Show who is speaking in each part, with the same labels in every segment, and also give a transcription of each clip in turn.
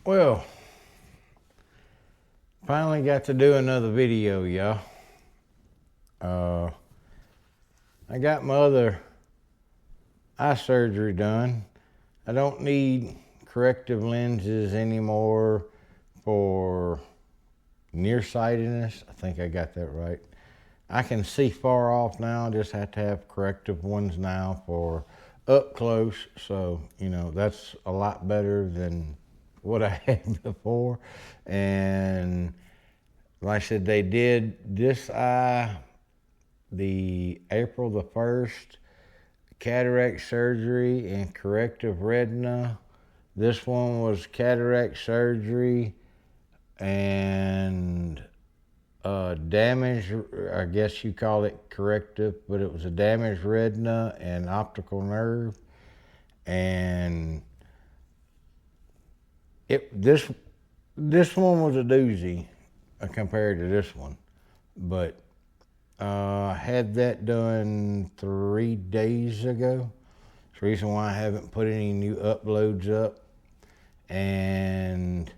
Speaker 1: Well, finally got to do another video, y'all. I got my other eye surgery done. I don't need corrective lenses anymore for nearsightedness. I think I got that right. I can see far off now. I just have to have corrective ones now for up close. So, you know, that's a lot better than what I had before. And like I said, they did this eye the April the 1st, cataract surgery and corrective retina. This one was cataract surgery and damage, I guess you call it corrective, but it was a damaged retina and optical nerve. And this one was a doozy compared to this one, but I had that done 3 days ago. It's the reason why I haven't put any new uploads up. And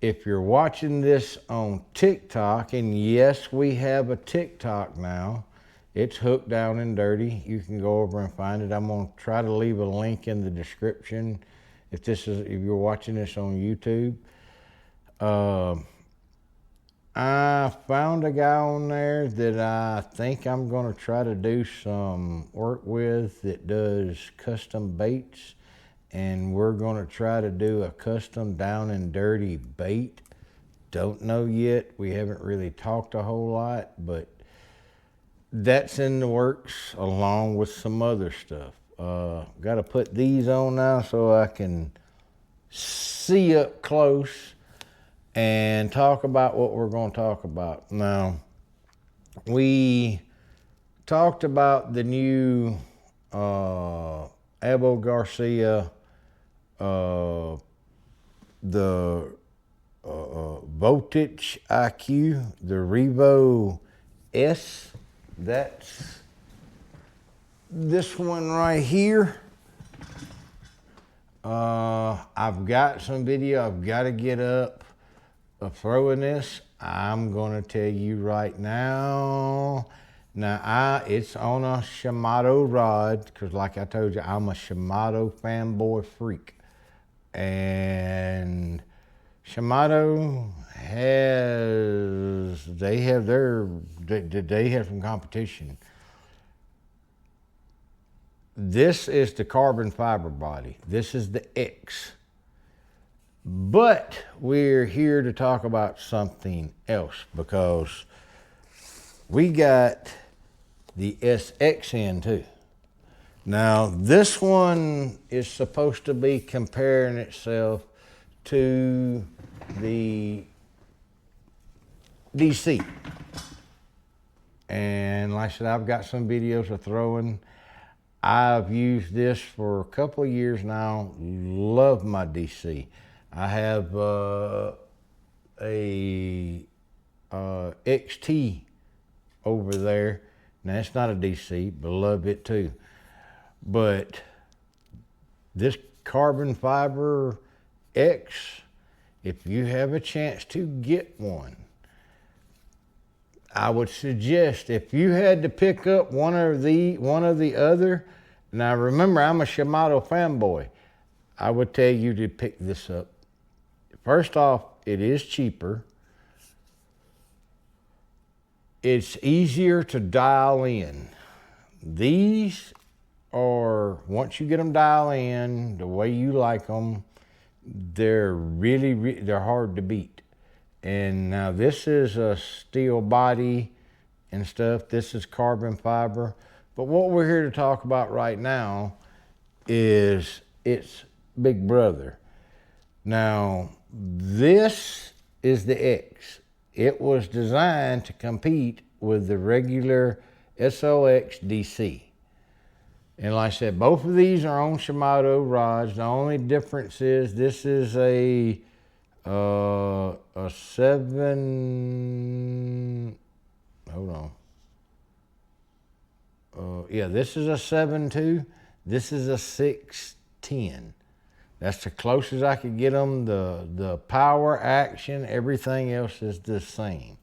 Speaker 1: if you're watching this on TikTok, and yes, we have a TikTok now, it's Hooked Down and Dirty. You can go over and find it. I'm gonna try to leave a link in the description if you're watching this on YouTube. I found a guy on there that I think I'm gonna try to do some work with that does custom baits, and we're gonna try to do a custom down and dirty bait. Don't know yet. We haven't really talked a whole lot, but that's in the works along with some other stuff. Got to put these on now so I can see up close and talk about what we're going to talk about. Now, we talked about the new Abu Garcias, the Voltiq IQ, the Revo S. That's this one right here. I've got some video I've got to get up of throwing this. I'm gonna tell you right now. Now it's on a Shimano rod because, like I told you, I'm a Shimano fanboy freak, and Shimano they have some competition. This is the carbon fiber body. This is the X. But we're here to talk about something else because we got the SX in too. Now, this one is supposed to be comparing itself to the DC. And like I said, I've got some videos of throwing. I've used this for a couple of years now. Love my DC. I have a XT over there. Now, it's not a DC, but I love it too. But this carbon fiber X, if you have a chance to get one, I would suggest if you had to pick up one or the other. Now remember, I'm a Shimano fanboy. I would tell you to pick this up. First off, it is cheaper. It's easier to dial in. These are, once you get them dialed in the way you like them, they're they're hard to beat. And now this is a steel body and stuff. This is carbon fiber. But what we're here to talk about right now is its big brother. Now, this is the X. It was designed to compete with the regular SOX DC. And like I said, both of these are on Shimano rods. The only difference is this is a 7, hold on. Yeah, this is a 7.2. This is a 6.10. That's the closest I could get them. The power, action, everything else is the same.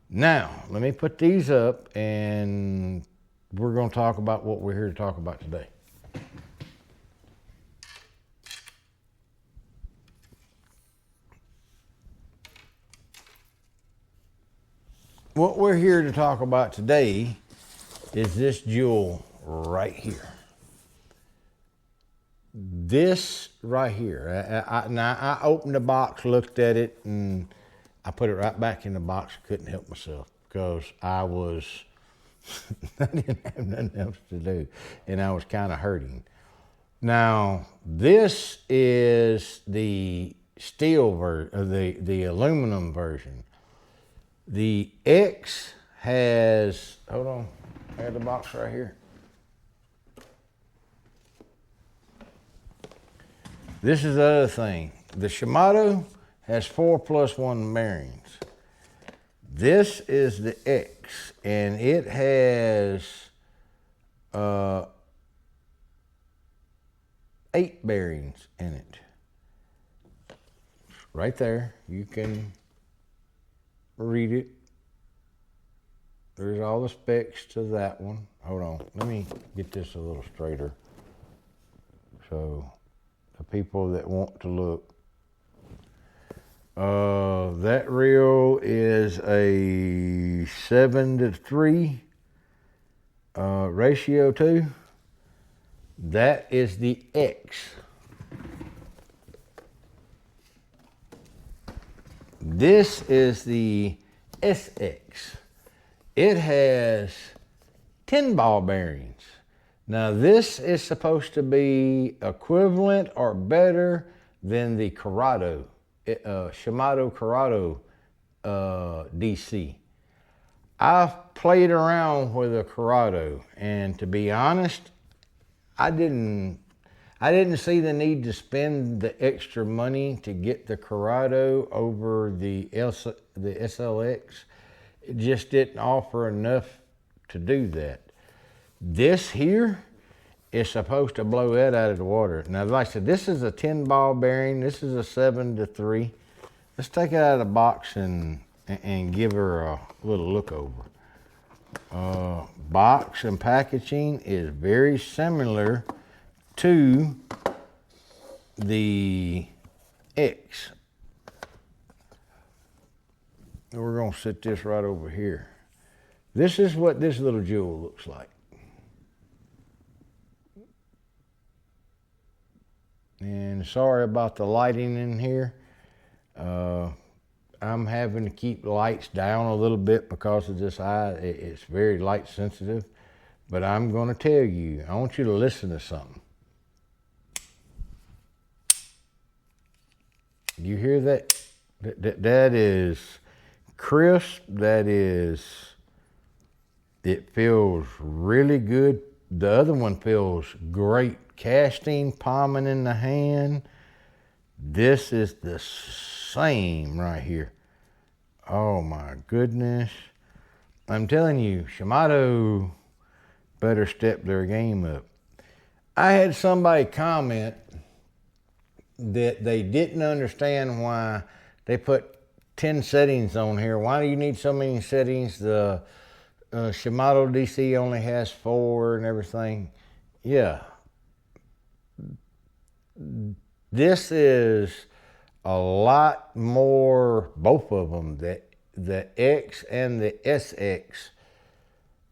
Speaker 1: Now, let me put these up and we're going to talk about what we're here to talk about today. What we're here to talk about today is this jewel right here. This right here. Now, I opened the box, looked at it, and I put it right back in the box. Couldn't help myself because I didn't have nothing else to do, and I was kind of hurting. Now, this is the steel version, the aluminum version. The X has, hold on, I have the box right here. This is the other thing. The Shimano has 4+1 bearings. This is the X, and it has 8 bearings in it. Right there, you can read it. There's all the specs to that one. Hold on, let me get this a little straighter. So the people that want to look. That reel is a 7:3 ratio 2. That is the X. This is the SX. It has 10 ball bearings. Now this is supposed to be equivalent or better than the Corrado, Shimano Corrado DC. I've played around with a Corrado, and to be honest, I didn't see the need to spend the extra money to get the Corrado over the SLX. It just didn't offer enough to do that. This here is supposed to blow that out of the water. Now, like I said, this is a 10 ball bearing. This is a 7:3. Let's take it out of the box and give her a little look over. Box and packaging is very similar to the X. We're going to set this right over here. This is what this little jewel looks like. And sorry about the lighting in here. I'm having to keep the lights down a little bit because of this eye. It's very light sensitive. But I'm going to tell you, I want you to listen to something. You hear that? That is crisp. It feels really good. The other one feels great. Casting, palming in the hand. This is the same right here. Oh my goodness. I'm telling you, Shimano better step their game up. I had somebody comment that they didn't understand why they put 10 settings on here. Why do you need so many settings? The Shimano DC only has 4 and everything. Yeah. This is a lot more, both of them, the X and the SX.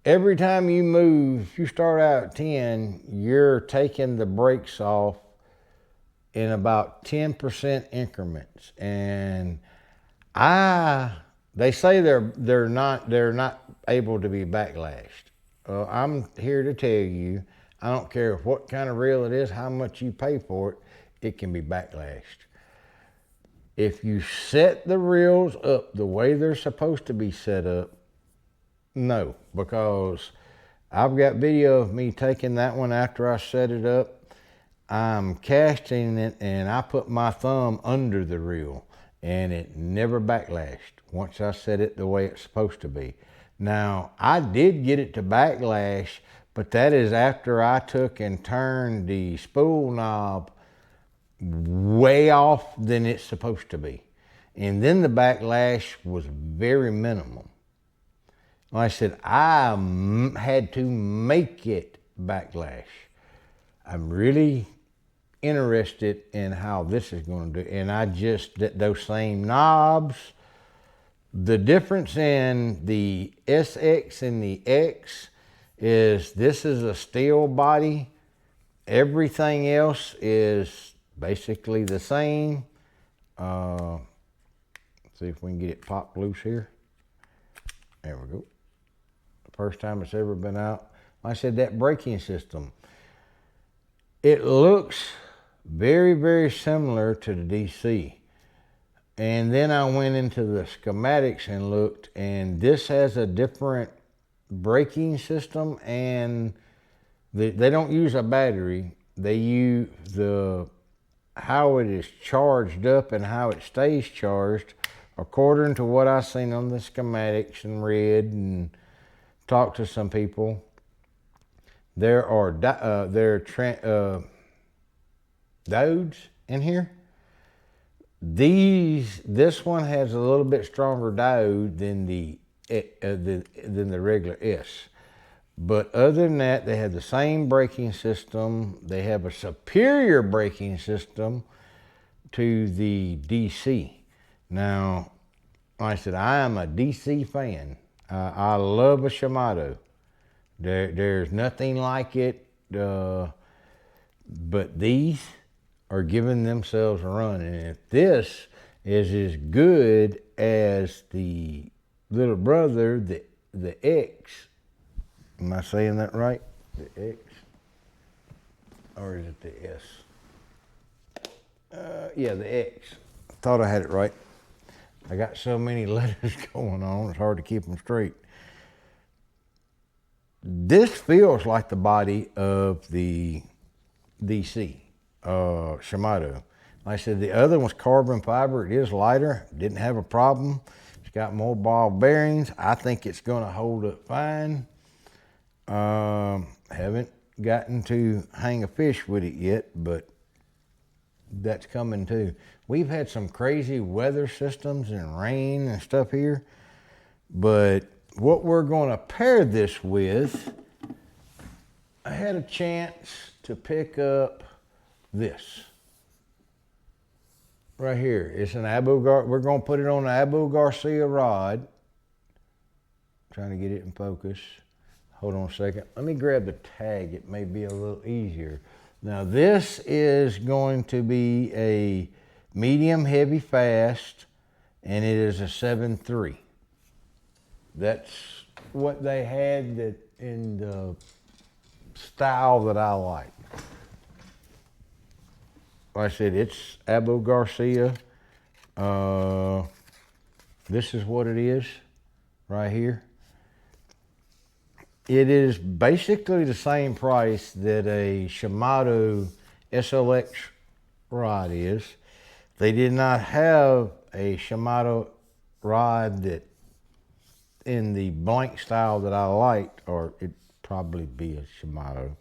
Speaker 1: Every time you move, if you start out at 10, you're taking the brakes off in about 10% increments. And they say they're not able to be backlashed. I'm here to tell you, I don't care what kind of reel it is, how much you pay for it, it can be backlashed. If you set the reels up the way they're supposed to be set up, no, because I've got video of me taking that one after I set it up. I'm casting it and I put my thumb under the reel and it never backlashed once I set it the way it's supposed to be. Now, I did get it to backlash, but that is after I took and turned the spool knob way off than it's supposed to be. And then the backlash was very minimal. Like I said, I had to make it backlash. I'm really interested in how this is going to do. And I just, those same knobs, the difference in the SX and the X is this is a steel body. Everything else is basically the same. See if we can get it popped loose here. There we go. The first time it's ever been out. Like I said, that braking system, it looks very, very similar to the DC. And then I went into the schematics and looked, and this has a different braking system, and they don't use a battery. They use how it is charged up and how it stays charged, according to what I've seen on the schematics and read and talked to some people. There are diodes in here. This one has a little bit stronger diode than the regular S. But other than that, they have the same braking system. They have a superior braking system to the DC. Now, like I said, I am a DC fan. I love a Shimano. There's nothing like it, but these are giving themselves a run. And if this is as good as the little brother, the X, am I saying that right? The X? Or is it the S? Yeah, the X. I thought I had it right. I got so many letters going on, it's hard to keep them straight. This feels like the body of the DC, Shimano. Like I said, the other one's carbon fiber. It is lighter, didn't have a problem. It's got more ball bearings. I think it's gonna hold up fine. Haven't gotten to hang a fish with it yet, but that's coming too. We've had some crazy weather systems and rain and stuff here, but what we're gonna pair this with, I had a chance to pick up this right here. It's an we're gonna put it on an Abu Garcia rod. Trying to get it in focus. Hold on a second. Let me grab the tag. It may be a little easier. Now this is going to be a medium heavy fast, and it is a 7.3. That's what they had in the style that I like. Like I said, it's Abu Garcia. This is what it is right here. It is basically the same price that a Shimano SLX rod is. They did not have a Shimano rod that in the blank style that I liked, or it'd probably be a Shimano.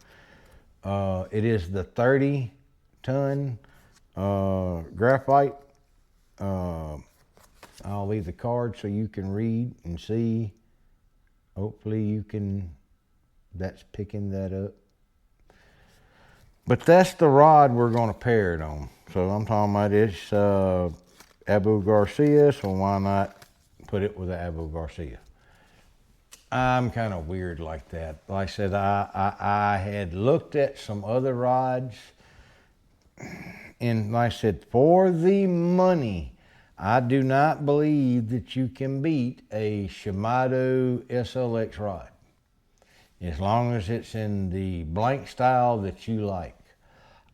Speaker 1: It is the 30-ton graphite. I'll leave the card so you can read and see. Hopefully you can, that's picking that up. But that's the rod we're gonna pair it on. So I'm talking about this Abu Garcia, so why not put it with the Abu Garcia? I'm kind of weird like that. Like I said, I had looked at some other rods, and like I said, for the money, I do not believe that you can beat a Shimano SLX rod, as long as it's in the blank style that you like.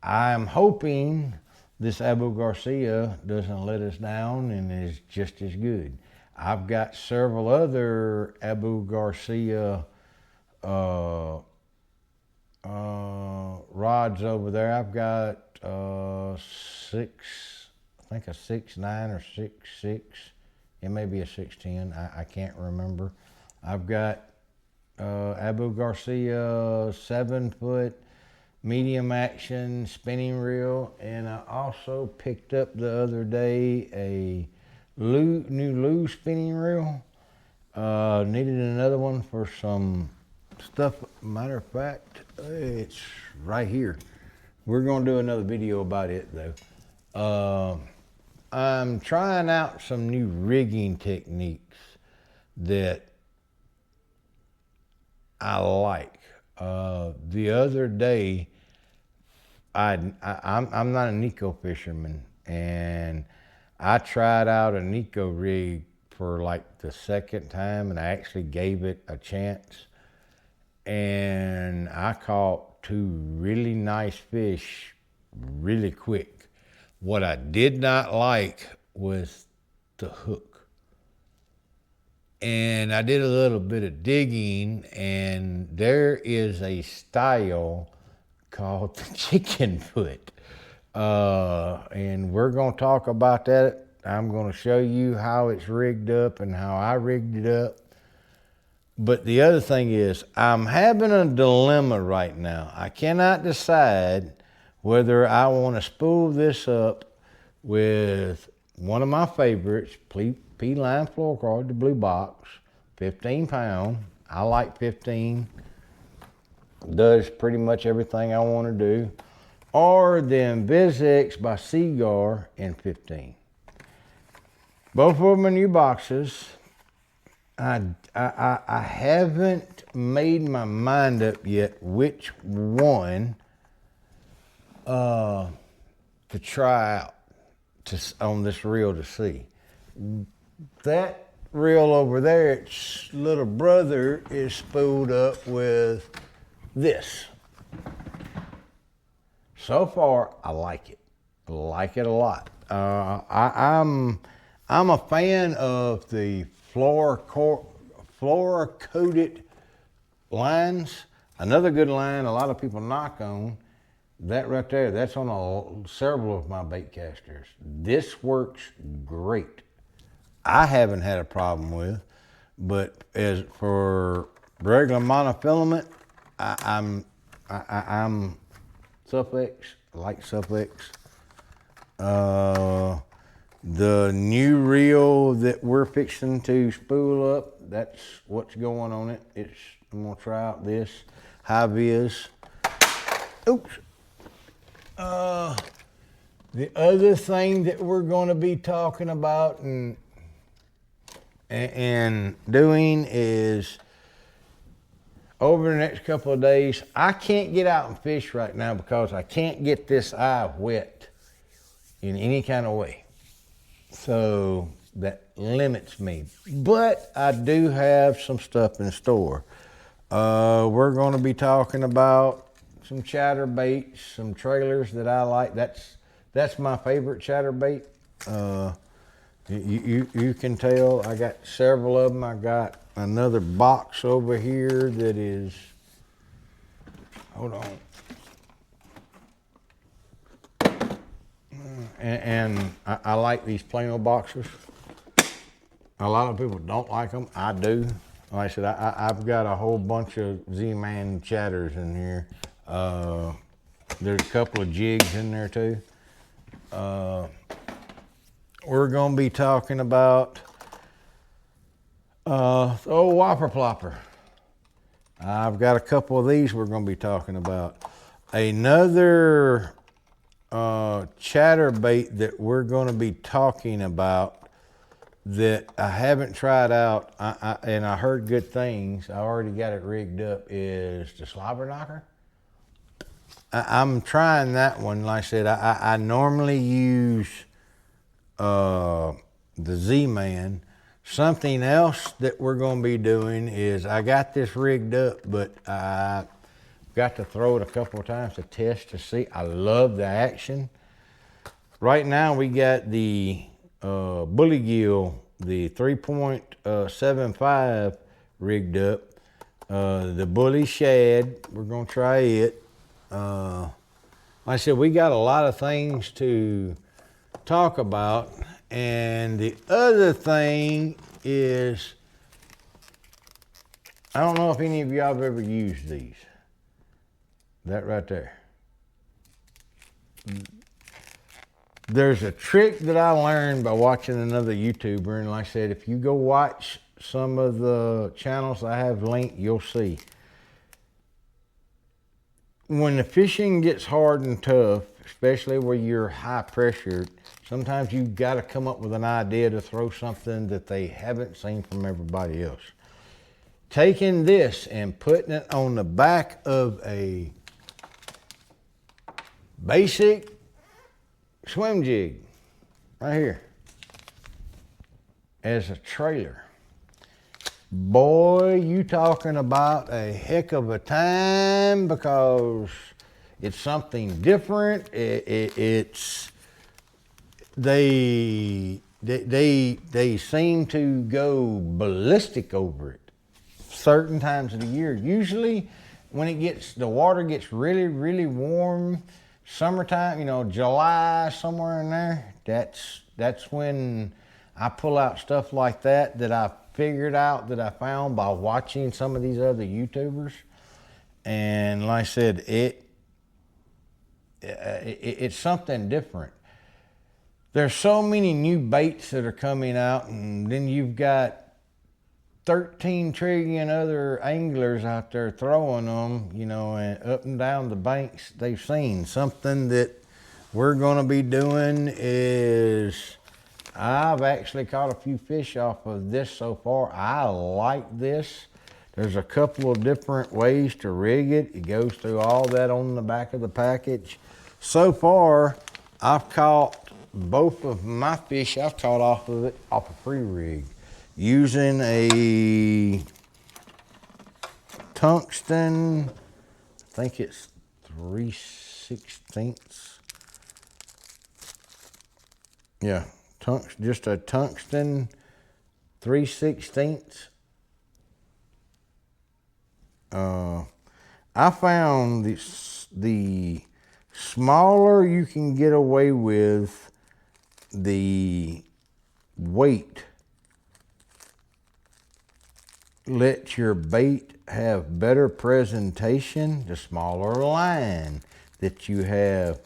Speaker 1: I'm hoping this Abu Garcia doesn't let us down and is just as good. I've got several other Abu Garcia rods over there. I've got I think a 6.9 or 6.6. It may be a 6.10. I can't remember. I've got Abu Garcia 7-foot. medium action spinning reel, and I also picked up the other day a new Lou spinning reel. Needed another one for some stuff. Matter of fact, it's right here. We're gonna do another video about it though. I'm trying out some new rigging techniques that I like. The other day, I'm not a Nico fisherman, and I tried out a Nico rig for like the second time, and I actually gave it a chance, and I caught two really nice fish really quick. What I did not like was the hook. And I did a little bit of digging, and there is a style called the chicken foot. And we're going to talk about that. I'm going to show you how it's rigged up and how I rigged it up. But the other thing is, I'm having a dilemma right now. I cannot decide whether I want to spool this up with one of my favorites, P-line fluorocarbon, the blue box, 15 pound. I like 15. Does pretty much everything I want to do. Or the InvizX by Seaguar in 15. Both of them are new boxes. I haven't made my mind up yet which one to try out on this reel to see. That reel over there, its little brother is spooled up with this. So far, I like it. I like it a lot. I'm a fan of the fluoro-coated lines. Another good line a lot of people knock on, that right there, that's on several of my bait casters. This works great. I haven't had a problem with, but as for regular monofilament, I'm Suffix, I like Suffix. The new reel that we're fixing to spool up, that's what's going on it. I'm gonna try out this high vis. Oops. The other thing that we're gonna be talking about and doing is over the next couple of days, I can't get out and fish right now because I can't get this eye wet in any kind of way. So that limits me. But I do have some stuff in store. We're going to be talking about some chatterbaits, some trailers that I like. That's my favorite chatterbait. You can tell I got several of them. I got another box over here that is, hold on. And I like these plain old boxes. A lot of people don't like them. I do. Like I said, I've got a whole bunch of Z-Man chatters in here. There's a couple of jigs in there too. We're going to be talking about the old whopper plopper. I've got a couple of these we're going to be talking about. Another chatterbait that we're going to be talking about that I haven't tried out and I heard good things. I already got it rigged up is the slobber knocker. I'm trying that one. Like I said, I normally use the Z-Man. Something else that we're going to be doing is I got this rigged up, but I got to throw it a couple of times to test to see. I love the action. Right now we got the Bully Gill, the 3.75 rigged up. The Bully Shad, we're going to try it. Like I said, we got a lot of things to talk about. And the other thing is, I don't know if any of y'all have ever used these. That right there. there's a trick that I learned by watching another YouTuber, and like I said, if you go watch some of the channels I have linked, you'll see. When the fishing gets hard and tough, especially where you're high pressured, sometimes you've got to come up with an idea to throw something that they haven't seen from everybody else. Taking this and putting it on the back of a basic swim jig, right here, as a trailer. Boy, you talking about a heck of a time, because it's something different. They seem to go ballistic over it certain times of the year. Usually when the water gets really, really warm, summertime, you know, July, somewhere in there, that's when I pull out stuff like that I figured out, that I found by watching some of these other YouTubers. And like I said, it's something different. There's so many new baits that are coming out, and then you've got 13 trillion other anglers out there throwing them, you know, and up and down the banks they've seen. Something that we're going to be doing is, I've actually caught a few fish off of this so far. I like this. There's a couple of different ways to rig it. It goes through all that on the back of the package. So far, I've caught both of my fish, I've caught off of it, off a free rig, using a tungsten, I think it's 3/16. Yeah, just a tungsten 3/16. I found the smaller you can get away with, the weight lets your bait have better presentation. The smaller line that you have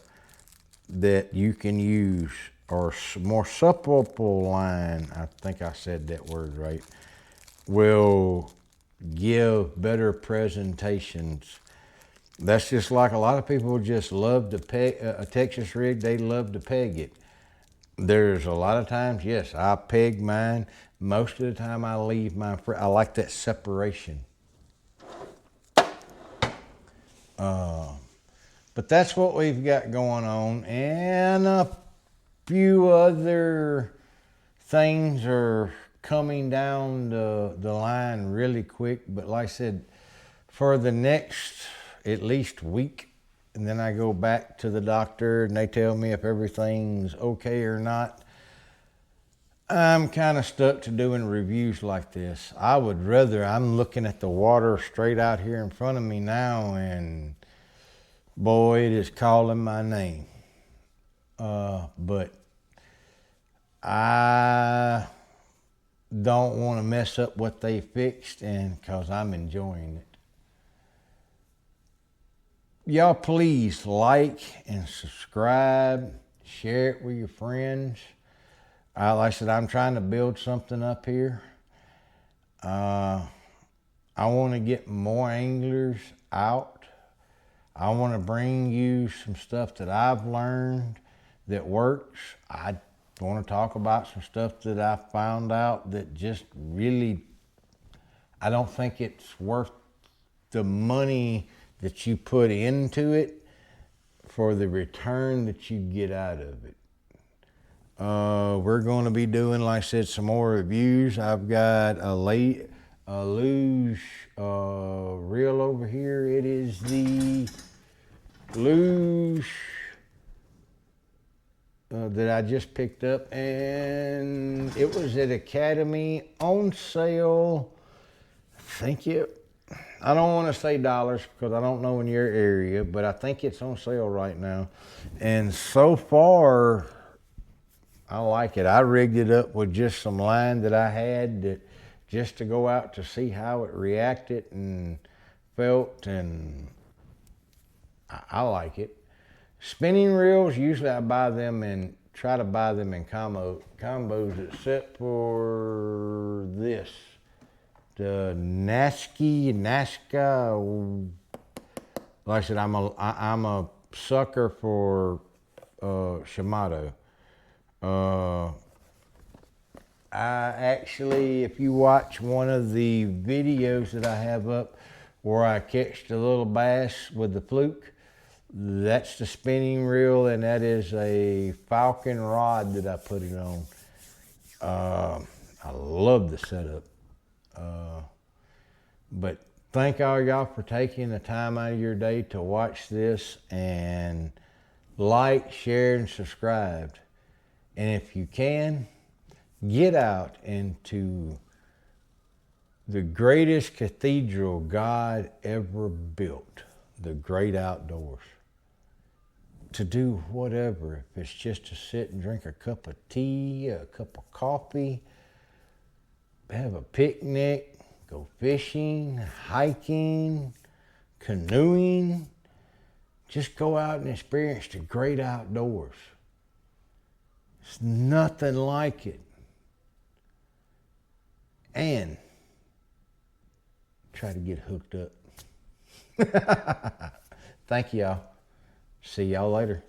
Speaker 1: that you can use, or more supple line, I think I said that word right, will give better presentations. That's just like a lot of people just love to peg a Texas rig. They love to peg it. There's a lot of times, yes, I peg mine. Most of the time I leave mine free. I like that separation. But that's what we've got going on, and a few other things are coming down the line really quick. But like I said, for the next at least week, and then I go back to the doctor and they tell me if everything's okay or not. I'm kind of stuck to doing reviews like this. I would rather, I'm looking at the water straight out here in front of me now, and boy, it is calling my name. But I don't want to mess up what they fixed, and because I'm enjoying it. Y'all please like and subscribe, share it with your friends. Like I said, I'm trying to build something up here. I want to get more anglers out. I want to bring you some stuff that I've learned that works. I want to talk about some stuff that I found out that just really, I don't think it's worth the money that you put into it for the return that you get out of it. We're going to be doing, like I said, some more reviews. I've got a luge reel over here. It is the luge that I just picked up, and it was at Academy on sale. I don't want to say dollars because I don't know in your area, but I think it's on sale right now. And so far, I like it. I rigged it up with just some line that I had just to go out to see how it reacted and felt, and I like it. Spinning reels, usually I buy them and try to buy them in combos, except for this. The Nazca. Like I said, I'm a sucker for Shimano. I actually, if you watch one of the videos that I have up where I catched a little bass with the fluke, that's the spinning reel, and that is a Falcon rod that I put it on. I love the setup. But thank all y'all for taking the time out of your day to watch this, and like, share, and subscribe. And if you can, get out into the greatest cathedral God ever built, the great outdoors. To do whatever, if it's just to sit and drink a cup of tea, a cup of coffee, have a picnic, go fishing, hiking, canoeing, just go out and experience the great outdoors. It's nothing like it. And try to get hooked up. Thank y'all. See y'all later.